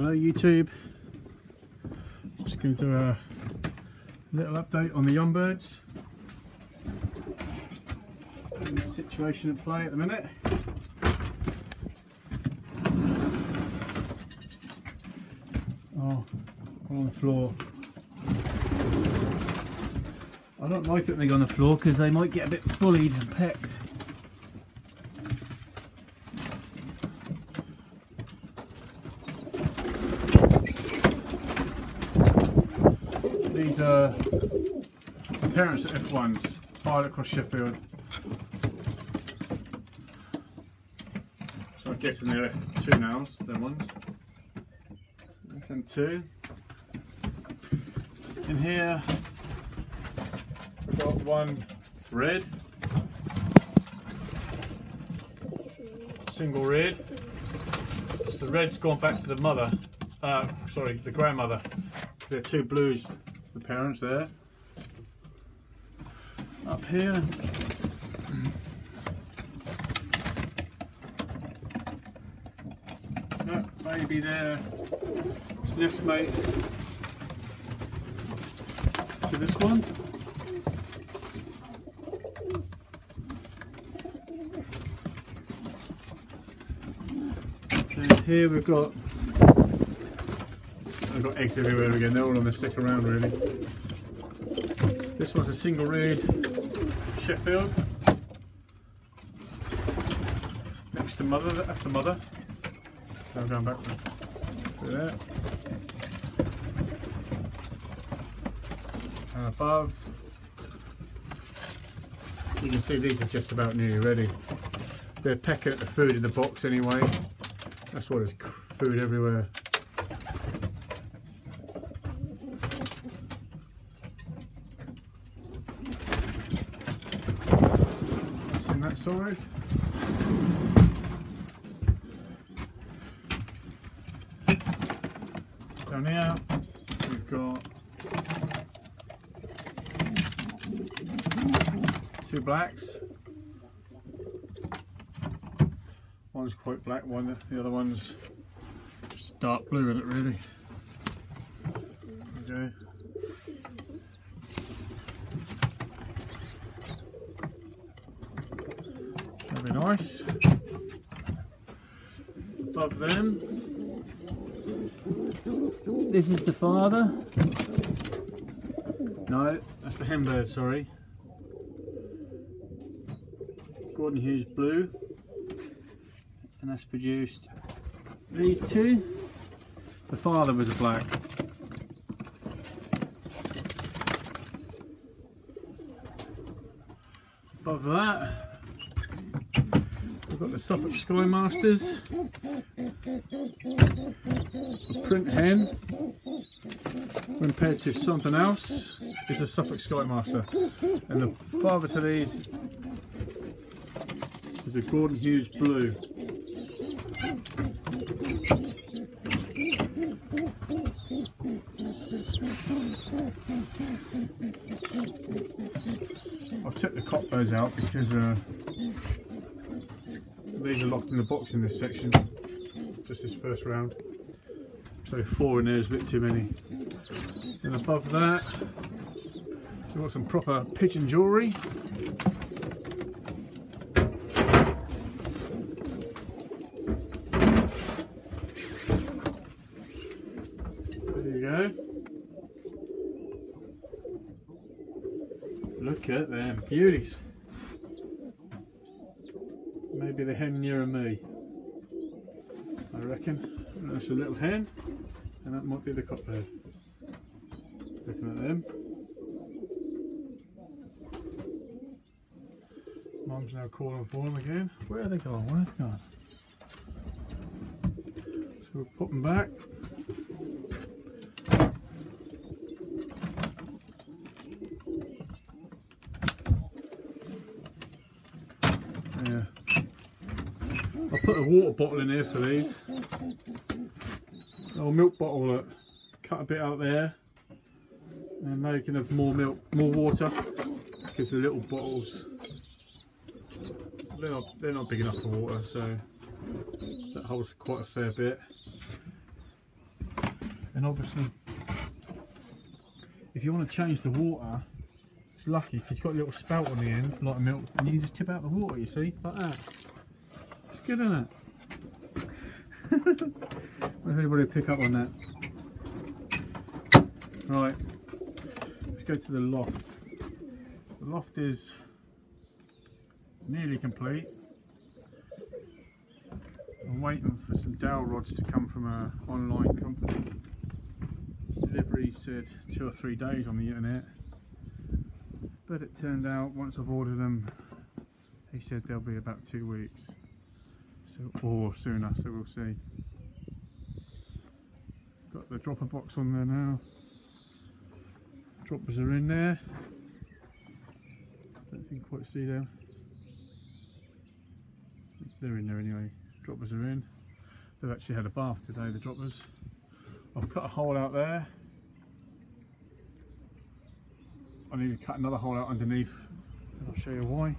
Hello YouTube, just going to do a little update on the young birds and the situation at play at the minute. Oh, on the floor. I don't like it when they go on the floor because they might get a bit bullied and pecked. These are the parents of F1s, fired across Sheffield. So I'm guessing they're F2 now, them ones. F2. In here we've got one red, single red. The red's gone back to the mother, sorry, the grandmother. There are two blues, the parents there. Up here, that baby there, it's nest mate to this one. And here we've got, I've got eggs everywhere again, they're all on the stick around really. This one's a single reared Sheffield. Next to mother, that's the mother. I'm going back to there. And above, you can see these are just about nearly ready. They're pecking at the food in the box anyway. That's why there's food everywhere. That's in that side. Down here we've got two blacks. One's quite black, the other one's just dark blue in it really. Okay. That'll be nice. Above them, this is the father. No, that's the hen bird, sorry. Gordon Hughes blue. And that's produced these two. The father was a black. Above that, we've got the Suffolk Sky Masters. The print hen, when paired to something else, is a Suffolk Sky Master. And the father to these is a Gordon Hughes blue. I've took the cockbirds out because these are locked in the box in this section, just this first round. So 4 in there is a bit too many. And above that, we've got some proper pigeon jewellery. There you go. Look at them beauties. Maybe the hen nearer me, I reckon. That's a little hen, and that might be the cockbird. Looking at them. Mum's now calling for them again. Where are they going? Where are they going? So we'll put them back. Yeah. I'll put a water bottle in here for these. A milk bottle that cut a bit out there, and they can have more milk, more water, because the little bottles, they're not big enough for water, so that holds quite a fair bit. And obviously, if you want to change the water, it's lucky because it's got a little spout on the end, like milk, and you can just tip out the water, you see, like that. It's good, isn't it? If anybody pick up on that. Right, let's go to the loft. The loft is nearly complete. I'm waiting for some dowel rods to come from an online company. Delivery said 2 or 3 days on the internet, but it turned out once I've ordered them, he said they'll be about 2 weeks, so, or sooner, so we'll see. Got the dropper box on there now. Droppers are in there. Don't think you can quite see them. They're in there anyway. Droppers are in. They've actually had a bath today, the droppers. I've cut a hole out there. I need to cut another hole out underneath, and I'll show you why.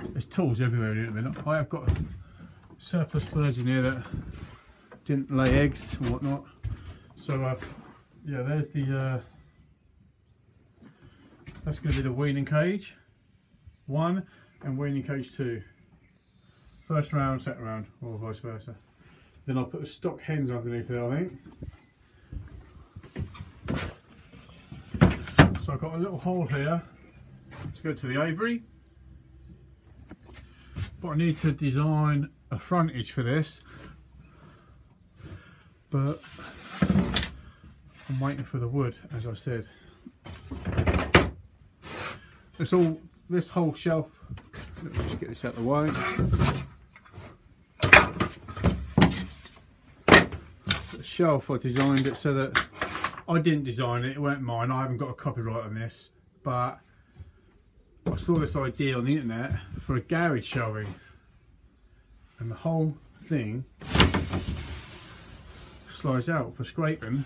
There's tools everywhere in here at the minute. I have got surplus birds in here that didn't lay eggs and whatnot. So yeah, there's the that's going to be the weaning cage 1 and weaning cage 2. First round, second round, or vice versa. Then I'll put the stock hens underneath there, I think. So I've got a little hole here to go to the aviary, but I need to design a frontage for this, but I'm waiting for the wood, as I said. This whole shelf, let me just get this out of the way. The shelf, I designed it so that, I didn't design it, it weren't mine, I haven't got a copyright on this, but I saw this idea on the internet for a garage showing, and the whole thing slides out for scraping,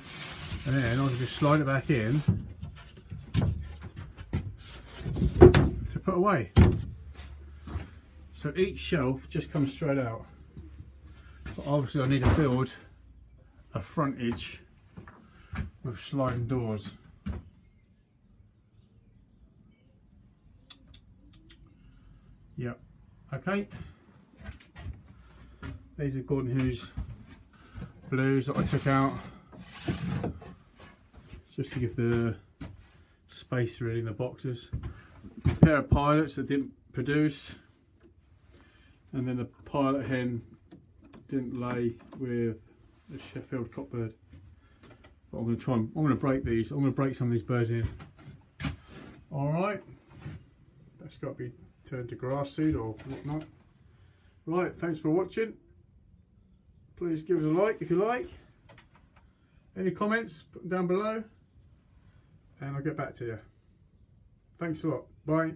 and then I can just slide it back in to put away. So each shelf just comes straight out, but obviously I need to build a frontage with sliding doors. Yep, okay. These are Gordon Hughes blues that I took out just to give the space really in the boxes. A pair of pilots that didn't produce, and then the pilot hen didn't lay with the Sheffield cockbird. But I'm going to break these. I'm going to break some of these birds in. All right, that's got to be turned to grass seed or whatnot. Right, thanks for watching. Please give us a like if you like. Any comments, put them down below, and I'll get back to you. Thanks a lot. Bye.